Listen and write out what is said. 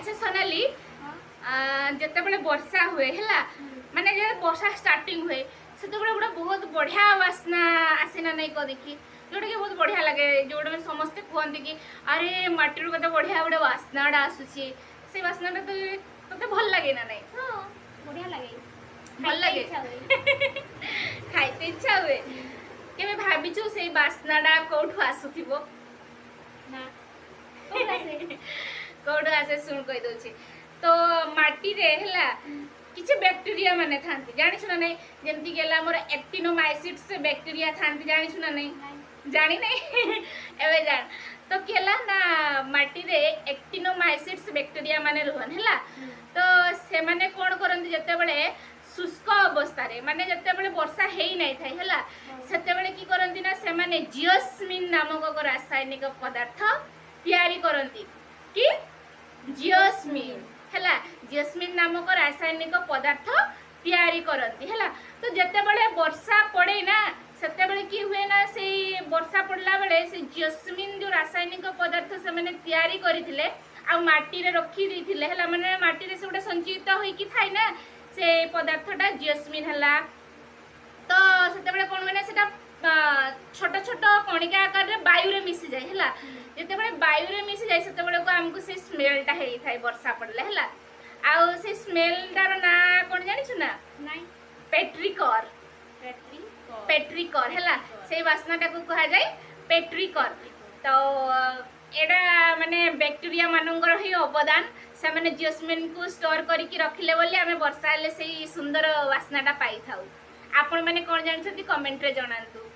अच्छा सोनाली जिते बड़े वर्षा हुए है माने जे वर्षा स्टार्टिंग हुए से गोटे बहुत बढ़िया वासना आसीना नहीं को देखी जोटा कि बहुत बढ़िया लगे जोटा मैं समस्ते कहते कि अरे माटी कत बढ़िया गोटे वासनाटा आसूसी से वासनाटा तो तोते भल लगे ना नहीं हाँ बढ़िया लगे भल लगे खाइते इच्छा हुए केबे भाबिछु से वासनाटा कोठु आसुथिबो ना कौड़ आसे सुन कही दउछि तो माटी रे हला किछि बैक्टीरिया माने थांती जानि सुना नै जेंति गेला मोर एक्टिनोमाइसिट्स बैक्टीरिया थांती जानि सुना नै जानि नै एबे जान तो केला ना माटी रे एक्टिनोमाइसिट्स बैक्टीरिया माने रहन हला तो से माने कोन करंती जते बळे शुष्क अवस्था रे माने जते बळे वर्षा हेई नै थाई हला सेते बळे की करंती ना से माने जियोस्मिन नामक रासायनिक पदार्थ तैयारी करंती कि जियोस्मिन हैला जियोस्मिन नामक रासायनिक पदार्थ तैयारी करंती हैला तो जते बळे वर्षा पड़े ना सेते बळे की हुए ना से वर्षा पड़ला बळे से जियोस्मिन जो रासायनिक पदार्थ से माने तैयारी करिथिले आ माटी रे रखी दिथिले हैला माने माटी रे से उडा संचित होई की थाई ना से पदार्थटा जियोस्मिन हैला तो सेते बळे कोन होना सेटा छोट छोट कणिका आकार रे वायु रे मिसी जाय हैला जते बळे वायु रे मिसी जाय सेते बळे को हमको से स्मेलटा हेई थाई वर्षा पड़ले हैला आ से स्मेलटार ना कोन जानि छु ना नहीं पेट्रिकर पेट्रिकर हैला से वासनाटा को कहा जाय पेट्रिकर तो एडा माने बैक्टीरिया मानंगर ही अवदान से माने जियोस्मिन को स्टोर करी की रखिले बोली हमें वर्षा हेले से सुंदर वासनाटा पाई थाउ आपण माने कोन जानि छथि कमेंट रे जणांतु।